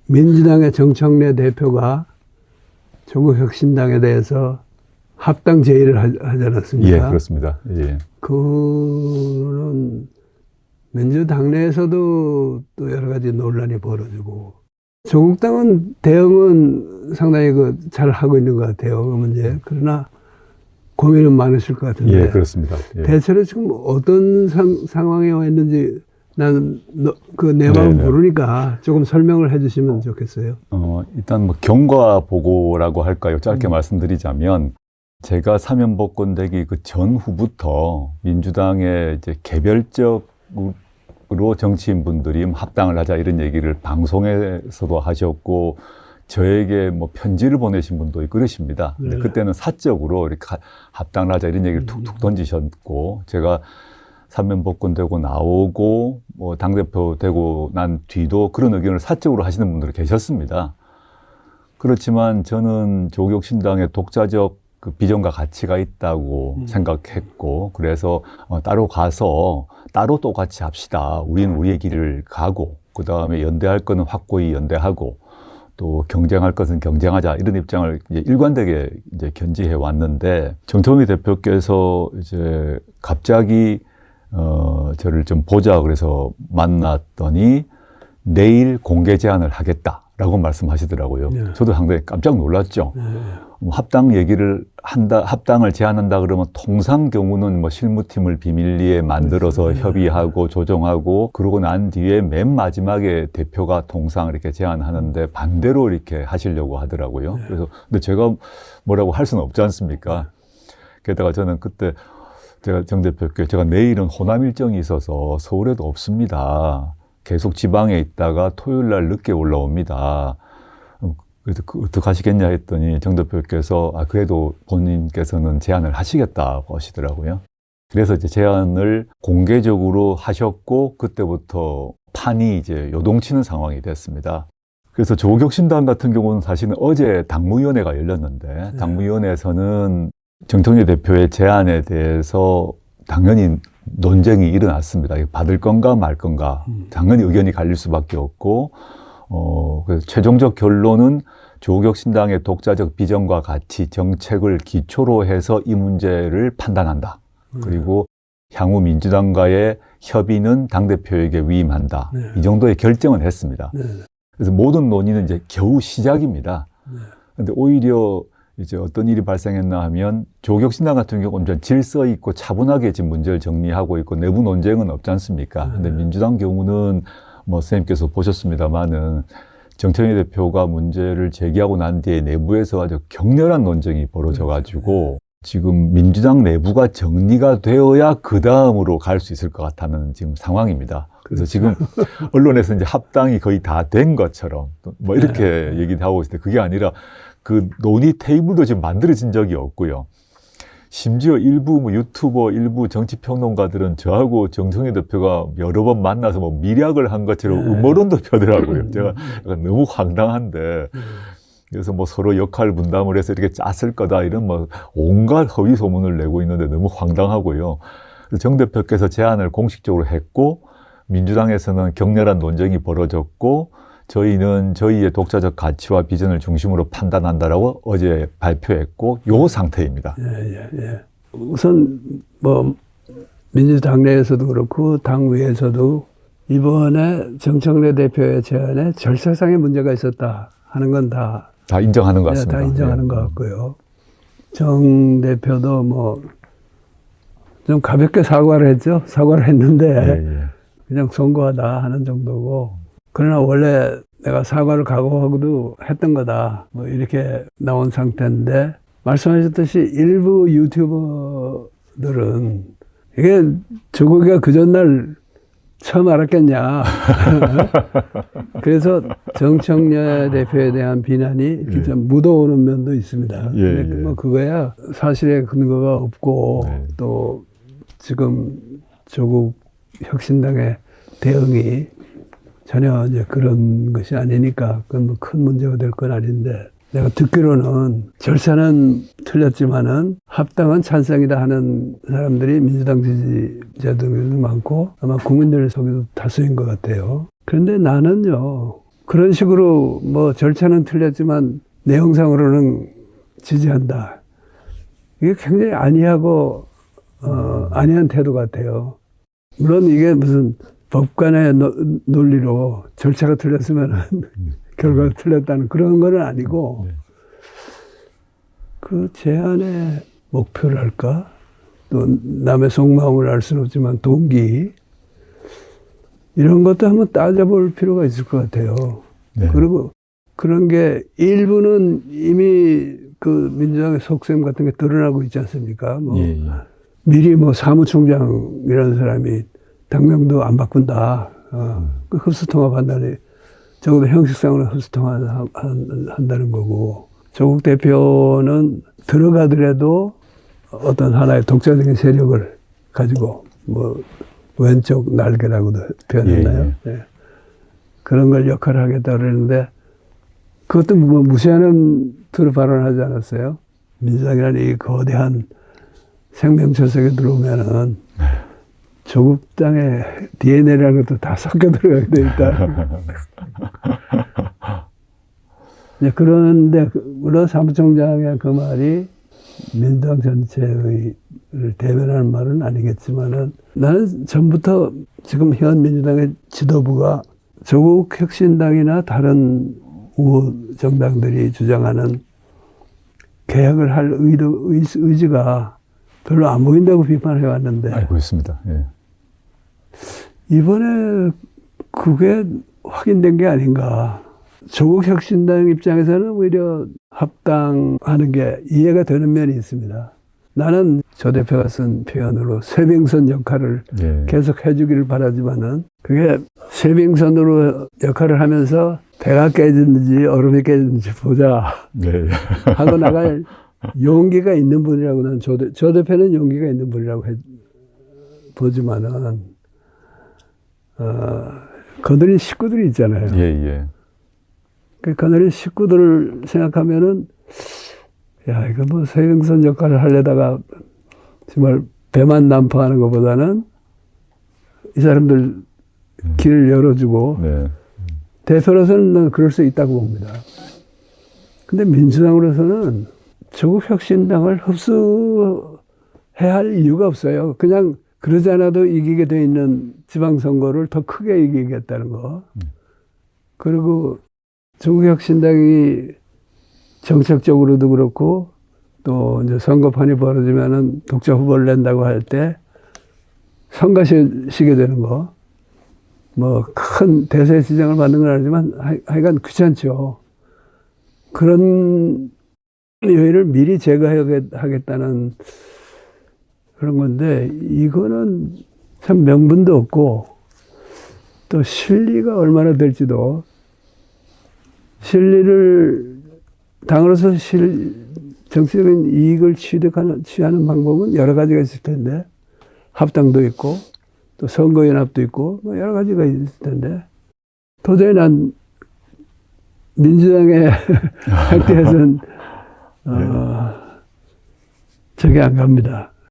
민주당의 정청래 대표가 조국혁신당에 대해서 합당 제의를 하지 않았습니까? 예, 그렇습니다. 예. 그는 민주당 내에서도 또 여러 가지 논란이 벌어지고, 조국 당은 대응은 상당히 잘 하고 있는 것 같아요, 그 문제. 그러나 고민은 많으실 것 같은데. 예, 그렇습니다. 예. 대체로 지금 어떤 상황에 와 있는지 나는 그 내막을 모르니까 조금 설명을 해주시면 좋겠어요. 일단 뭐 경과 보고라고 할까요? 짧게 말씀드리자면, 제가 사면복권 되기 그 전후부터 민주당의 이제 개별적으로 정치인분들이 합당을 하자 이런 얘기를 방송에서도 하셨고, 저에게 뭐 편지를 보내신 분도 있고 그러십니다. 근데 그때는 사적으로 이렇게 합당을 하자 이런 얘기를 툭툭 던지셨고, 제가 사면복권 되고 나오고 뭐 당대표 되고 난 뒤도 그런 의견을 사적으로 하시는 분들이 계셨습니다. 그렇지만 저는 조국혁신당의 독자적 그 비전과 가치가 있다고 생각했고, 그래서 따로 가서 따로 또 같이 합시다. 우리는 우리의 길을 가고, 그 다음에 연대할 거는 확고히 연대하고, 또 경쟁할 것은 경쟁하자, 이런 입장을 이제 일관되게 이제 견지해 왔는데, 정청래 대표께서 이제 갑자기 저를 좀 보자 그래서 만났더니 내일 공개 제안을 하겠다라고 말씀하시더라고요. 네. 저도 상당히 깜짝 놀랐죠. 네. 합당 얘기를 한다, 합당을 제안한다 그러면 통상 경우는 뭐 실무팀을 비밀리에 만들어서 협의하고 조정하고, 그러고 난 뒤에 맨 마지막에 대표가 통상 이렇게 제안하는데 반대로 이렇게 하시려고 하더라고요. 그래서 근데 제가 뭐라고 할 수는 없지 않습니까? 게다가 저는 그때 제가 정 대표께 제가 내일은 호남 일정이 있어서 서울에도 없습니다. 계속 지방에 있다가 토요일 날 늦게 올라옵니다. 그래서 어떻게 하시겠냐 했더니 정 대표께서 그래도 본인께서는 제안을 하시겠다고 하시더라고요. 그래서 이제 제안을 공개적으로 하셨고, 그때부터 판이 이제 요동치는 상황이 됐습니다. 그래서 조국혁신당 같은 경우는 사실은 어제 당무위원회가 열렸는데, 당무위원회에서는 정청래 대표의 제안에 대해서 당연히 논쟁이 일어났습니다. 받을 건가 말 건가. 당연히 의견이 갈릴 수밖에 없고, 그래서 최종적 결론은 조국혁신당의 독자적 비전과 가치, 정책을 기초로 해서 이 문제를 판단한다. 그리고 향후 민주당과의 협의는 당대표에게 위임한다. 이 정도의 결정은 했습니다. 그래서 모든 논의는 이제 겨우 시작입니다. 그런데 오히려 이제 어떤 일이 발생했나 하면, 조국혁신당 같은 경우는 좀 질서 있고 차분하게 지금 문제를 정리하고 있고 내부 논쟁은 없지 않습니까? 근데 민주당 경우는 뭐 선생님께서 보셨습니다만은 정청래 대표가 문제를 제기하고 난 뒤에 내부에서 아주 격렬한 논쟁이 벌어져 가지고 지금 민주당 내부가 정리가 되어야 그 다음으로 갈 수 있을 것 같다는 지금 상황입니다. 그래서 지금 언론에서 이제 합당이 거의 다 된 것처럼 뭐 이렇게 얘기를 하고 있을 때, 그게 아니라 그 논의 테이블도 지금 만들어진 적이 없고요. 심지어 일부 뭐 유튜버, 일부 정치평론가들은 저하고 정청래 대표가 여러 번 만나서 뭐 밀약을 한 것처럼 음모론도 펴더라고요. 제가 약간 너무 황당한데, 그래서 뭐 서로 역할 분담을 해서 이렇게 짰을 거다, 이런 뭐 온갖 허위 소문을 내고 있는데 너무 황당하고요. 그래서 정 대표께서 제안을 공식적으로 했고, 민주당에서는 격렬한 논쟁이 벌어졌고, 저희는 저희의 독자적 가치와 비전을 중심으로 판단한다라고 어제 발표했고, 요 상태입니다. 우선 뭐 민주당 내에서도 그렇고 당 위에서도 이번에 정청래 대표의 제안에 절차상의 문제가 있었다 하는 건 다 인정하는 것 같습니다. 다 인정하는 것 같고요. 정 대표도 뭐 좀 가볍게 사과를 했죠. 사과를 했는데 그냥 송구하다 하는 정도고, 그러나 원래 내가 사과를 각오하고도 했던 거다, 뭐 이렇게 나온 상태인데, 말씀하셨듯이 일부 유튜버들은 이게 조국이가 그 전날 처음 알았겠냐. 그래서 정청래 대표에 대한 비난이 이렇게 좀 묻어오는 면도 있습니다. 근데 뭐 그거야 사실에 근거가 없고, 또 지금 조국 혁신당의 대응이 전혀 이제 그런 것이 아니니까 그건 뭐 큰 문제가 될 건 아닌데, 내가 듣기로는 절차는 틀렸지만은 합당은 찬성이다 하는 사람들이 민주당 지지자들도 많고 아마 국민들 속에도 다수인 것 같아요. 그런데 나는요, 그런 식으로 뭐 절차는 틀렸지만 내용상으로는 지지한다. 이게 굉장히 안이하고 안이한 태도 같아요. 물론 이게 무슨 법관의 논리로 절차가 틀렸으면 결과가 틀렸다는 그런 건 아니고 그 제안의 목표랄까? 또 남의 속마음을 알 수는 없지만 동기 이런 것도 한번 따져볼 필요가 있을 것 같아요. 네. 그리고 그런 게 일부는 이미 그 민주당의 속셈 같은 게 드러나고 있지 않습니까? 뭐 예, 예. 미리 뭐 사무총장이라는 사람이 당명도 안 바꾼다. 그 흡수통합한다니 적어도 형식상으로 흡수통합한다는 거고 조국 대표는 들어가더라도 어떤 하나의 독자적인 세력을 가지고 뭐 왼쪽 날개라고도 표현했나요? 예, 예. 네. 그런 걸 역할을 하겠다 그러는데 그것도 뭐 무시하는 투로 발언하지 않았어요? 민주당이라는 이 거대한 생명체 속에 들어오면은 조국 당의 DNA라는 것도 다 섞여 들어가게 돼 있다. 네, 그런데 물론 사무총장의 그 말이 민주당 전체를 대변하는 말은 아니겠지만은 나는 전부터 지금 현 민주당의 지도부가 조국 혁신당이나 다른 우호 정당들이 주장하는 개혁을 할 의지가 별로 안 보인다고 비판해 왔는데 알고 있습니다. 예. 이번에 그게 확인된 게 아닌가. 조국 혁신당 입장에서는 오히려 합당하는 게 이해가 되는 면이 있습니다. 나는 조 대표가 쓴 표현으로 쇠빙선 역할을 예. 계속 해주기를 바라지만은 그게 쇠빙선으로 역할을 하면서 배가 깨지는지 얼음이 깨지는지 보자 네. 하고 나갈 용기가 있는 분이라고 나는 조 대표는 용기가 있는 분이라고 보지만은 거느린 식구들이 있잖아요. 예, 예. 그 거느린 식구들을 생각하면은 야 이거 뭐 쇠빙선 역할을 하려다가 정말 배만 난파하는 것보다는 이 사람들 길을 열어주고 네. 대표로서는 그럴 수 있다고 봅니다. 근데 민주당으로서는 조국 혁신당을 흡수해야 할 이유가 없어요. 그냥 그러지 않아도 이기게 돼 있는 지방선거를 더 크게 이기겠다는 거. 그리고 조국 혁신당이 정책적으로도 그렇고 또 이제 선거판이 벌어지면은 독자 후보를 낸다고 할 때 성가시게 되는 거. 뭐 큰 대세 지장을 받는 건 아니지만 하여간 귀찮죠. 그런 요인을 미리 제거하겠다는 그런 건데 이거는 참 명분도 없고 또 실리가 얼마나 될지도 실리를 당으로서 정치적인 이익을 취하는 방법은 여러 가지가 있을 텐데 합당도 있고 또 선거연합도 있고 뭐 여러 가지가 있을 텐데 도저히 난 민주당의 학대에서는 저게 안 갑니다.